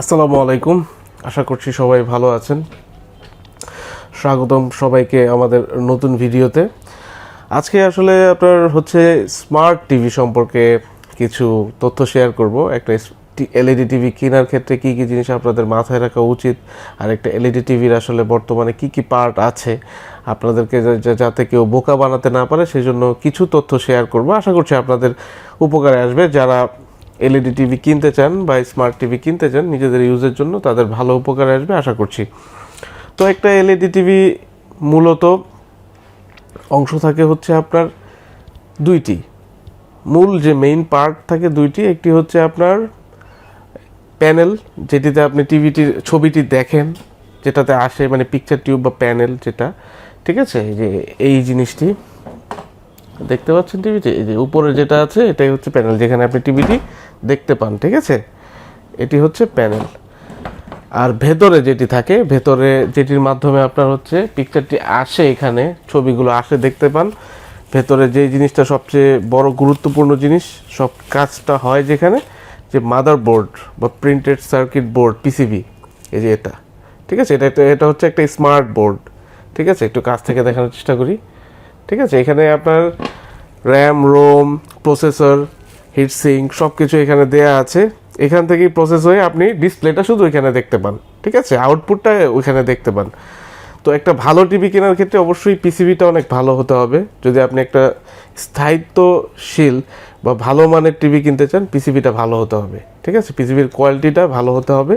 আসসালামু আলাইকুম। আশা করছি সবাই ভালো আছেন। স্বাগতম সবাইকে আমাদের নতুন ভিডিওতে। আজকে আসলে আপনার স্মার্ট টিভি সম্পর্কে কিছু তথ্য শেয়ার করব। একটা এলইডি টিভি কেনার ক্ষেত্রে কী কী জিনিস আপনাদের মাথায় রাখা উচিত, আর একটা এলইডি টিভির আসলে বর্তমানে কী কী পার্ট আছে, আপনাদেরকে যাতে কেউ বোকা বানাতে না পারে সেই জন্য কিছু তথ্য শেয়ার করব। আশা করছি আপনাদের উপকারে আসবে। যারা এলইডি টিভি কিনতে চান বা স্মার্ট টিভি কিনতে চান নিজেদের ইউজের জন্য, তাদের ভালো উপকারে আসবে আশা করছি। তো একটা এলইডি টিভি মূলত অংশ থাকে আপনার দুইটি। মূল যে মেইন পার্ট থাকে দুইটি, একটি হচ্ছে আপনার প্যানেল, যেটিতে আপনি টিভিটির ছবিটি দেখেন, যেটাতে আসে মানে পিকচার টিউব বা প্যানেল যেটা, ঠিক আছে। যে এই জিনিসটি দেখতে পাচ্ছেন টিভিতে, এই যে উপরে যেটা আছে এটাই হচ্ছে প্যানেল, যেখানে আপনি টিভিটি দেখতে পান, ঠিক আছে। এটি হচ্ছে প্যানেল। আর ভেতরে যেটি থাকে, ভেতরে যেটির মাধ্যমে আপনার পিকচারটি আসে, এখানে ছবিগুলো আসে দেখতে পান, ভেতরে যে জিনিসটা সবচেয়ে বড় গুরুত্বপূর্ণ জিনিস, সব কাজটা হয় যেখানে, যে মাদার বোর্ড বা প্রিন্টেড সার্কিট বোর্ড, পিসিবি, এই যে এটা, ঠিক আছে। এটা হচ্ছে একটা স্মার্ট বোর্ড, ঠিক আছে। একটু কাছ থেকে দেখানোর চেষ্টা করি, ঠিক আছে। এখানে আপনার র্যাম, রোম, প্রসেসর, হিটসিঙ্ক সব কিছু এখানে দেয়া আছে। এখান থেকেই প্রসেস হয়ে আপনি ডিসপ্লেটা শুধু এখানে দেখতে পান, ঠিক আছে, আউটপুটটা ওইখানে দেখতে পান। তো একটা ভালো টিভি কেনার ক্ষেত্রে অবশ্যই পিসিবিটা অনেক ভালো হতে হবে। যদি আপনি একটা স্থায়িত্বশীল বা ভালো মানের টিভি কিনতে চান, পিসিবিটা ভালো হতে হবে, ঠিক আছে। পিসিবির কোয়ালিটিটা ভালো হতে হবে,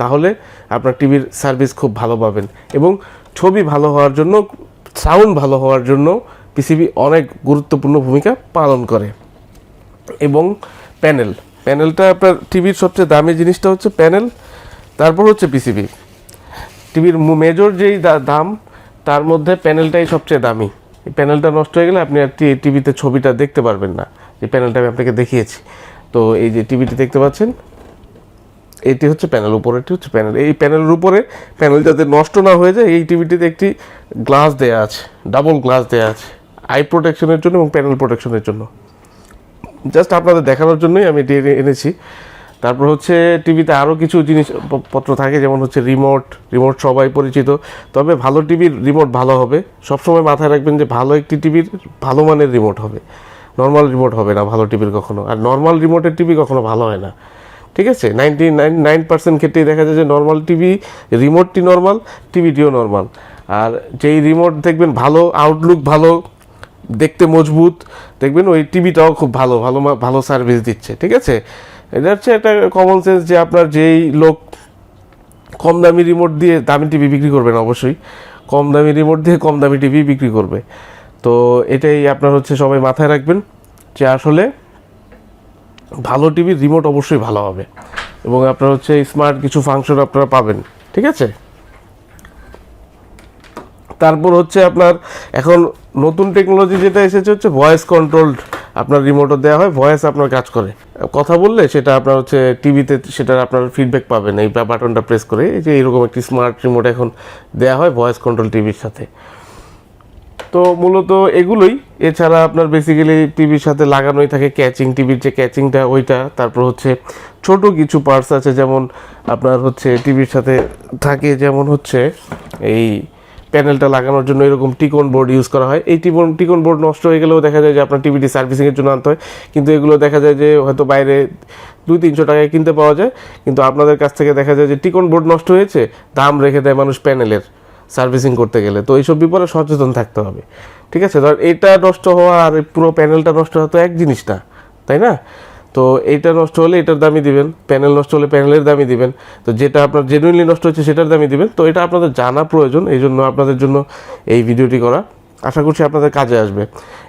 তাহলে আপনার টিভির সার্ভিস খুব ভালো পাবেন। এবং ছবি ভালো হওয়ার জন্য, সাউন্ড ভালো হওয়ার জন্য পিসিবি অনেক গুরুত্বপূর্ণ ভূমিকা পালন করে। এবং প্যানেলটা আপনার টিভির সবচেয়ে দামি জিনিসটা হচ্ছে প্যানেল, তারপর হচ্ছে পিসিবি। টিভির মেজর যেই দাম, তার মধ্যে প্যানেলটাই সবচেয়ে দামি। এই প্যানেলটা নষ্ট হয়ে গেলে আপনি আর টিভিতে ছবিটা দেখতে পারবেন না। এই প্যানেলটা আমি আপনাকে দেখিয়েছি। তো এই যে টিভিটি দেখতে পাচ্ছেন, এটি হচ্ছে প্যানেল, উপরেরটি হচ্ছে প্যানেল। এই প্যানেলের উপরে, প্যানেল যাতে নষ্ট না হয়ে যায়, এই টিভিটিতে একটি গ্লাস দেওয়া আছে, ডাবল গ্লাস দেওয়া আছে, আই প্রোটেকশনের জন্য এবং প্যানেল প্রোটেকশনের জন্য। জাস্ট আপনাদের দেখানোর জন্যই আমি এটি এনেছি। তারপর টিভিতে আরও কিছু জিনিসপত্র থাকে, যেমন রিমোট সবাই পরিচিত। তবে ভালো টিভির রিমোট ভালো হবে। সবসময় মাথায় রাখবেন যে ভালো একটি টিভির ভালো মানের রিমোট হবে, নর্মাল রিমোট হবে না ভালো টিভির কখনো। আর নর্মাল রিমোটের টিভি কখনো ভালো হয় না, ঠিক আছে। 99% ক্ষেত্রেই দেখা যায় যে নর্মাল টিভি, রিমোটটি নর্মাল, টিভিটিও নর্মাল। আর যেই রিমোট দেখবেন ভালো, আউটলুক ভালো, দেখতে মজবুত, দেখবেন ওই টিভিটাও খুব ভালো ভালো ভালো সার্ভিস দিচ্ছে, ঠিক আছে। এটা হচ্ছে একটা কমন সেন্স, যে আপনার যেই লোক কম দামি রিমোট দিয়ে দামি টিভি বিক্রি করবে না, অবশ্যই কম দামি রিমোট দিয়ে কম দামি টিভি বিক্রি করবে। তো এটাই আপনার সবাই মাথায় রাখবেন, যে আসলে ভালো টিভির রিমোট অবশ্যই ভালো হবে, এবং আপনার স্মার্ট কিছু ফাংশন আপনারা পাবেন, ঠিক আছে। তারপর আপনার এখন নতুন টেকনোলজি যেটা এসেছে ভয়েস কন্ট্রোলড, আপনার রিমোটও দেওয়া হয়, ভয়েস আপনার কাজ করে। কথা বললে সেটা আপনার টিভিতে সেটা আপনার ফিডব্যাক পাবেন এই বাটনটা প্রেস করে। এই যে এরকম একটি স্মার্ট রিমোট এখন দেওয়া হয় ভয়েস কন্ট্রোল টিভির সাথে। তো মূলত এগুলোই। এছাড়া আপনার বেসিক্যালি টিভির সাথে লাগানোই থাকে ক্যাচিং, টিভির যে ক্যাচিংটা ওইটা। তারপর ছোট কিছু পার্টস আছে, যেমন আপনার টিভির সাথে থাকে, যেমন এই প্যানেলটা লাগানোর জন্য এরকম টিকন বোর্ড ইউজ করা হয়। এই টিকন বোর্ড নষ্ট হয়ে গেলেও দেখা যায় যে আপনার টিভিটি সার্ভিসিংয়ের জন্য আনতে হয়, কিন্তু এগুলো দেখা যায় যে হয়তো বাইরে 200-300 টাকায় কিনতে পাওয়া যায়, কিন্তু আপনাদের কাছ থেকে দেখা যায় যে টিকন বোর্ড নষ্ট হয়েছে, দাম রেখে দেয় মানুষ প্যানেলের সার্ভিসিং করতে গেলে। তো এইসব ব্যাপারে সচেতন থাকতে হবে, ঠিক আছে। ধর এটা নষ্ট হওয়া আর পুরো প্যানেলটা নষ্ট হওয়া তো এক জিনিস না, তাই না? তো এইটা নষ্ট হলে এটার দামই দিবেন, প্যানেল নষ্ট হলে প্যানেলের দামই দিবেন। তো যেটা আপনার জেনুইনলি নষ্ট হচ্ছে সেটার দামই দিবেন। তো এটা আপনাদের জানা প্রয়োজন, এই জন্য আপনাদের জন্য এই ভিডিওটি করা। আশা করছি আপনাদের কাজে আসবে,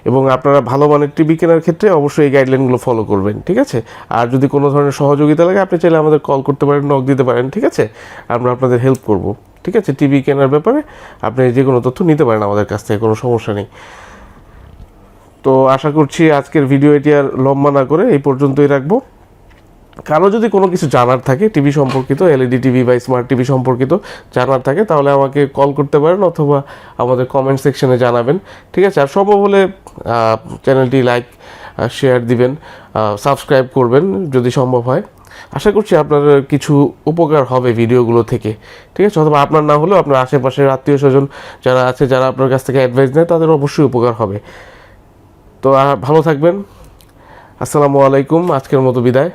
এবং আপনারা ভালো মানের টিভি কেনার ক্ষেত্রে অবশ্যই এই গাইডলাইনগুলো ফলো করবেন, ঠিক আছে। আর যদি কোনো ধরনের সহযোগিতা লাগে, আপনি চাইলে আমাদের কল করতে পারেন, নক দিতে পারেন, ঠিক আছে। আমরা আপনাদের হেল্প করব, ঠিক আছে। টিভি কেনার ব্যাপারে আপনি যে কোনো তথ্য নিতে পারেন আমাদের কাছ থেকে, কোনো সমস্যা নেই। তো আশা করছি আজকের ভিডিও এটি আর লম্বা না করে এই পর্যন্তই রাখবো। কারো যদি কোনো কিছু জানার থাকে টিভি সম্পর্কিত, এলইডি টিভি বা স্মার্ট টিভি সম্পর্কিত জানার থাকে, তাহলে আমাকে কল করতে পারেন, অথবা আমাদের কমেন্ট সেকশনে জানাবেন, ঠিক আছে। আর সম্ভব হলে চ্যানেলটি লাইক শেয়ার দিবেন, সাবস্ক্রাইব করবেন যদি সম্ভব হয়। আশা করছি আপনার কিছু উপকার হবে ভিডিওগুলো থেকে, ঠিক আছে? অথবা আপনার না হলেও আপনার আশেপাশের আত্মীয় স্বজন যারা আছে, যারা আপনার কাছ থেকে অ্যাডভাইস নেয়, তাদের অবশ্যই উপকার হবে। তো ভালো থাকবেন। আসসালামু আলাইকুম, আজকের মতো বিদায়।